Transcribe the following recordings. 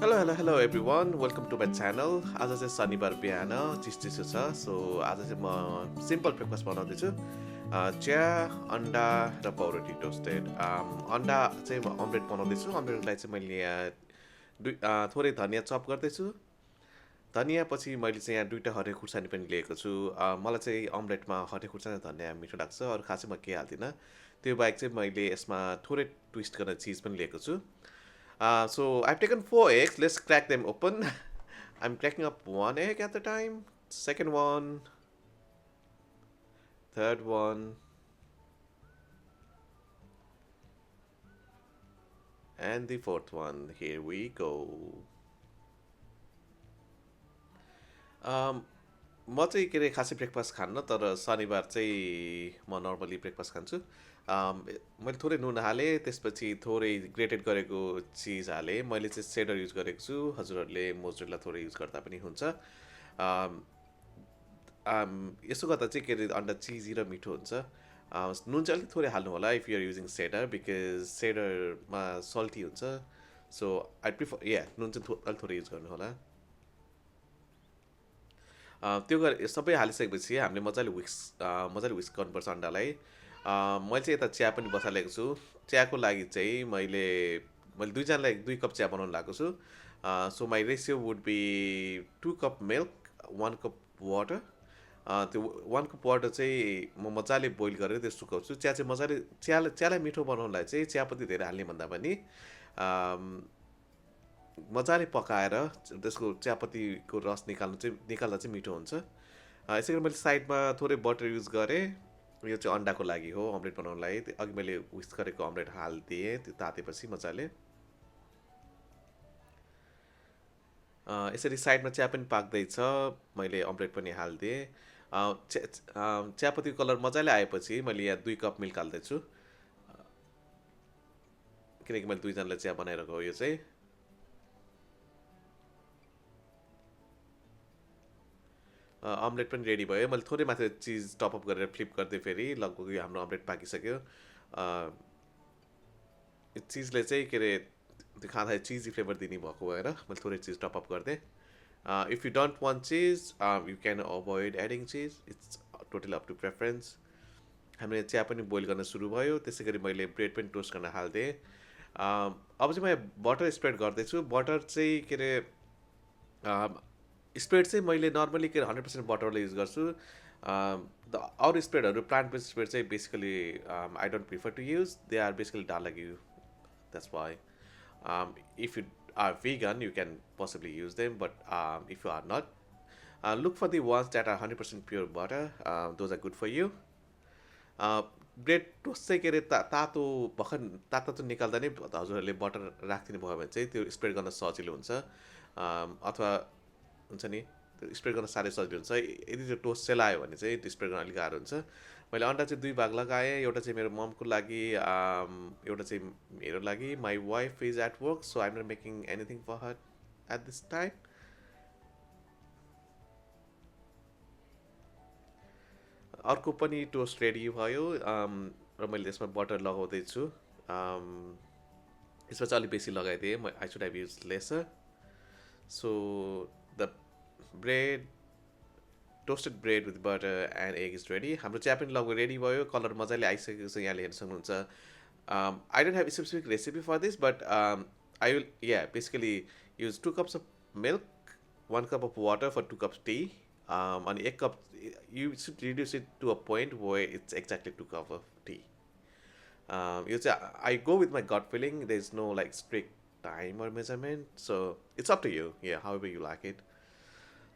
Hello everyone. Welcome to my channel. आज चाहिँ शनिबार बिहान चिसो छ. सो आज चाहिँ म सिम्पल ब्रेकफास्ट बनाउँदैछु. चिया, अन्डा र पाउरोटी टोस्टेड. अन्डा चाहिँ म अमलेट बनाउँदैछु. अमलेटलाई चाहिँ मैले यहाँ थोरै धनियाँ चप गर्दैछु. धनियाँ पछि मैले चाहिँ यहाँ दुईवटा हरियो खुर्सानी पनि लिएको छु. मलाई चाहिँ अमलेटमा हरियो खुर्सानी धनियाँ मिठो लाग्छ. अरू खासै म केही हाल्दिनँ. त्यो बाहेक चाहिँ मैले यसमा थोरै ट्विस्ट गर्ने चिज पनि लिएको छु. So I've taken four eggs. Let's crack them open. I'm cracking up one egg at a time. Second one. Third one. And the fourth one. Here we go. म चाहिँ के अरे खासै ब्रेकफास्ट खान्न तर शनिबार चाहिँ म नर्मली ब्रेकफास्ट खान्छु. मैले थोरै नुन हालेँ, त्यसपछि थोरै ग्रेटेड गरेको चिज हालेँ. मैले चाहिँ सेडर युज गरेको छु. हजुरहरूले मोजरेला थोरै युज गर्दा पनि हुन्छ. यसो गर्दा चाहिँ के अरे अन्डा चिजी र मिठो हुन्छ. नुन चाहिँ अलिक थोरै हाल्नु होला if you're using cheddar, because सेडरमा सल्टी हुन्छ. सो आई प्रिफर नुन चाहिँ अलिक थोरै युज गर्नु होला. त्यो सबै हालिसकेपछि हामीले मजाले विक्स गर्नुपर्छ अन्डालाई. मैले चाहिँ यता चिया पनि बसालेको छु. चियाको लागि चाहिँ मैले दुईजनालाई 2 कप चिया बनाउनु लागेको छु. So my ratio would be 2 cup milk, 1 cup water. त्यो 1 कप वाटर चाहिँ म मजाले बोइल गरेर त्यो सुकाउँछु. चिया चाहिँ मजाले चियालाई मिठो बनाउनलाई चाहिँ चियापत्ती धेरै हाल्ने भन्दा पनि मजाले पकाएर त्यसको चियापत्तीको रस निकाल्दा चाहिँ मिठो हुन्छ. यसै गरी मैले साइडमा थोरै बटर युज गरेँ. यो चाहिँ अन्डाको लागि हो, अमलेट बनाउनलाई. अघि मैले विक्स गरेको अमलेट हालिदिएँ. त्यो तातेपछि मजाले यसरी साइडमा चिया पनि पाक्दैछ. मैले अमलेट पनि हालिदिएँ. चियापत्तीको कलर मजाले आएपछि मैले यहाँ 2 कप मिल्क हाल्दैछु, किनकि मैले दुईजनालाई चिया बनाइरहेको हो. यो चाहिँ अमलेट पनि रेडी भयो. मैले थोरै माथि चिज टपअप गरेर फ्लिप गर्दै फेरि लगभग यो हाम्रो अमलेट पाकिसक्यो. यो चिजले चाहिँ के अरे त्यो खाँदाखेरि चिजी फ्लेभर दिने भएको भएर मैले थोरै चिज टपअप गरिदिएँ. If you don't want cheese you can avoid adding cheese. It's totally up to preference. हामीले चिया पनि बोइल गर्न सुरु भयो. त्यसै गरी मैले ब्रेड पनि टोस्ट गर्न हालिदिएँ. अब चाहिँ म बटर स्प्रेड गर्दैछु. बटर चाहिँ के अरे स्प्रेड चाहिँ मैले नर्मली के 100% बटरले युज गर्छु. अरू स्प्रेडहरू प्लान्ट बेस्ड स्प्रेड चाहिँ basically I don't prefer to use. They are basically dull like you. That's why if you are vegan you can possibly use them, but if you are not, look for the ones that are 100% pure butter. Those are good for you. Bread toast चाहिँ के अरे तातो भर्खर तातो निकाल्दा नै हजुरहरूले butter राखिदिनु भयो भने चाहिँ त्यो स्प्रेड गर्न सजिलो हुन्छ. अथवा हुन्छ नि, त्यो स्प्रेड गर्न साह्रै सजिलो हुन्छ. यदि त्यो टोस्ट सेलायो भने चाहिँ त्यो स्प्रेड गर्न अलिक गाह्रो हुन्छ. मैले अन्डा चाहिँ 2 भाग लगाएँ. एउटा चाहिँ मेरो ममको लागि, एउटा चाहिँ मेरो लागि. My wife is at work, so I'm not making anything for her at this time. अर्को पनि टोस्ट रेडी भयो र मैले त्यसमा बटर लगाउँदैछु. यसमा चाहिँ अलिक बेसी लगाइदिएँ. I should have use lesser. So the bread toasted bread with butter and egg is ready. हाम्रो चिया पनि लगभग रेडी भयो. कलर मजाले आइसकेको छ, यहाँले हेर्न सक्नुहुन्छ. I don't have specific recipe for this, but I will basically use 2 cups of milk, 1 cup of water for 2 cups tea. अनि 1 cup you should reduce it to a point where it's exactly 2 cups of tea. You say I go with my gut feeling. There's no like strict time or measurement, so it's up to you. However you like it.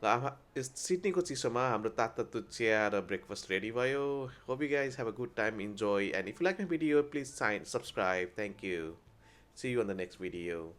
सिडनीको चिसोमा हाम्रो तातो चिया र breakfast ready भयो. Hope you guys have a good time, enjoy, and if you like my video, please subscribe. Thank you. See you on the next video.